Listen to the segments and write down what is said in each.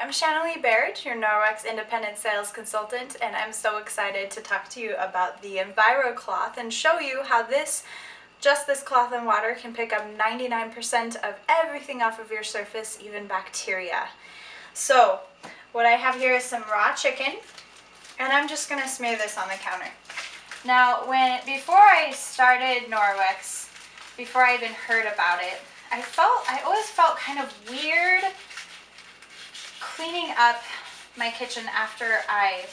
I'm Shannalee Baird, your Norwex independent sales consultant, and I'm so excited to talk to you about the Enviro cloth and show you how just this cloth and water can pick up 99% of everything off of your surface, even bacteria. So what I have here is some raw chicken, and I'm just going to smear this on the counter. Now, before I started Norwex, before I even heard about it, I always felt kind of weird cleaning up my kitchen after I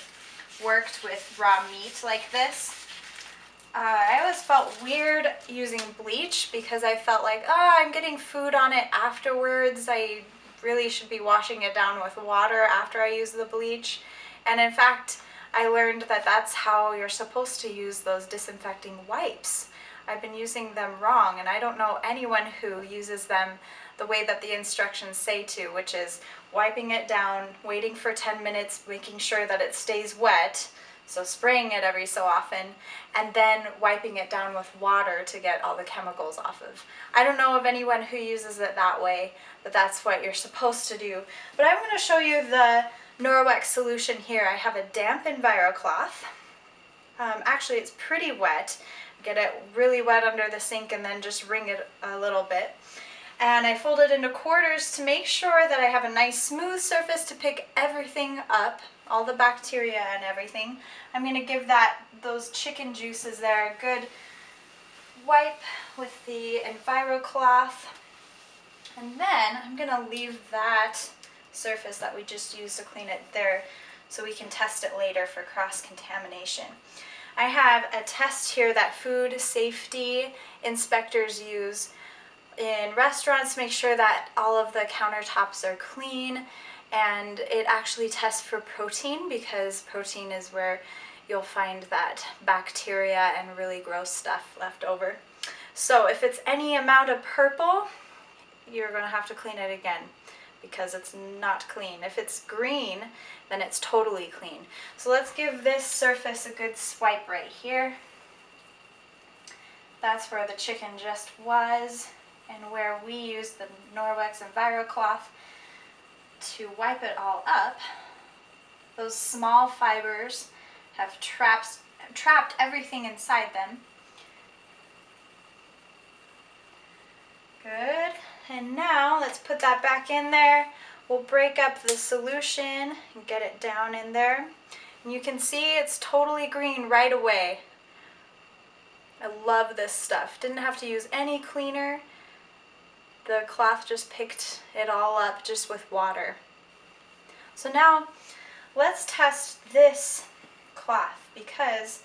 worked with raw meat like this. I always felt weird using bleach because I felt like, oh, I'm getting food on it afterwards. I really should be washing it down with water after I use the bleach. And in fact, I learned that that's how you're supposed to use those disinfecting wipes. I've been using them wrong, and I don't know anyone who uses them the way that the instructions say to, which is wiping it down, waiting for 10 minutes, making sure that it stays wet, so spraying it every so often, and then wiping it down with water to get all the chemicals off of. I don't know of anyone who uses it that way, but that's what you're supposed to do. But I'm going to show you the Norwex solution here. I have a damp Enviro cloth. Actually, it's pretty wet. Get it really wet under the sink and then just wring it a little bit. And I fold it into quarters to make sure that I have a nice smooth surface to pick everything up, all the bacteria and everything. I'm going to give those chicken juices there a good wipe with the Enviro cloth. And then I'm going to leave that surface that we just used to clean it there so we can test it later for cross-contamination. I have a test here that food safety inspectors use in restaurants to make sure that all of the countertops are clean, and it actually tests for protein because protein is where you'll find that bacteria and really gross stuff left over. So if it's any amount of purple, you're going to have to clean it again because it's not clean. If it's green, then it's totally clean. So let's give this surface a good swipe right here. That's where the chicken just was, and where we used the Norwex Enviro cloth to wipe it all up. Those small fibers have trapped everything inside them. Good. And now let's put that back in there. We'll break up the solution and get it down in there. And you can see it's totally green right away. I love this stuff. Didn't have to use any cleaner. The cloth just picked it all up just with water. So now let's test this cloth because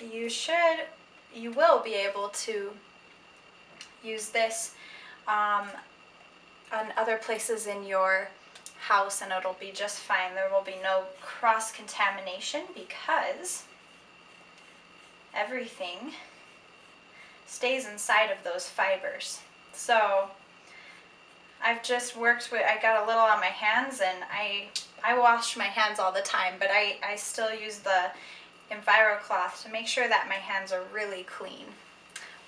you will be able to use this on other places in your house and it'll be just fine. There will be no cross-contamination because everything stays inside of those fibers. So I've just I got a little on my hands, and I wash my hands all the time, but I still use the Enviro cloth to make sure that my hands are really clean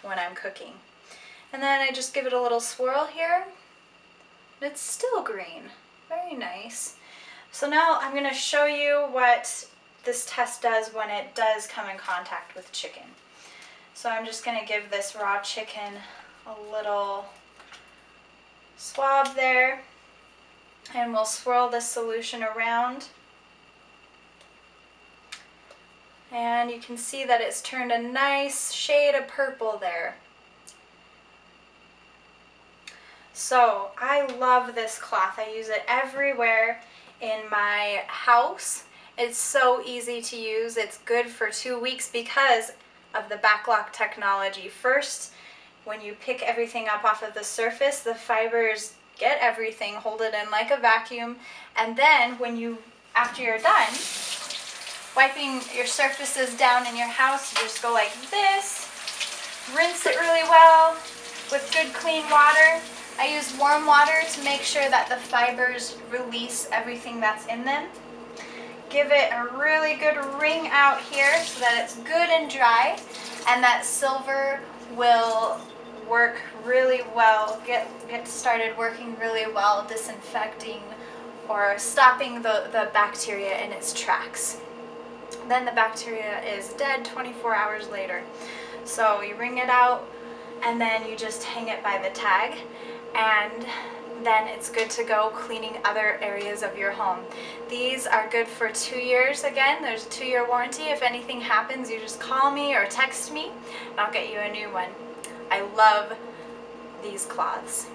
when I'm cooking. And then I just give it a little swirl here. It's still green. Very nice. So now I'm going to show you what this test does when it does come in contact with chicken. So I'm just going to give this raw chicken a little swab there, and we'll swirl this solution around. And you can see that it's turned a nice shade of purple there. So I love this cloth. I use it everywhere in my house. It's so easy to use. It's good for 2 weeks because of the backlock technology. First, when you pick everything up off of the surface, the fibers get everything, hold it in like a vacuum, and then after you're done wiping your surfaces down in your house, you just go like this, rinse it really well with good clean water. I use warm water to make sure that the fibers release everything that's in them. Give it a really good wring out here so that it's good and dry, and that silver will work really well, get started working really well, disinfecting or stopping the bacteria in its tracks. Then the bacteria is dead 24 hours later. So you wring it out and then you just hang it by the tag, and then it's good to go cleaning other areas of your home. These are good for 2 years. Again, there's a 2-year warranty. If anything happens, you just call me or text me and I'll get you a new one. I love these cloths.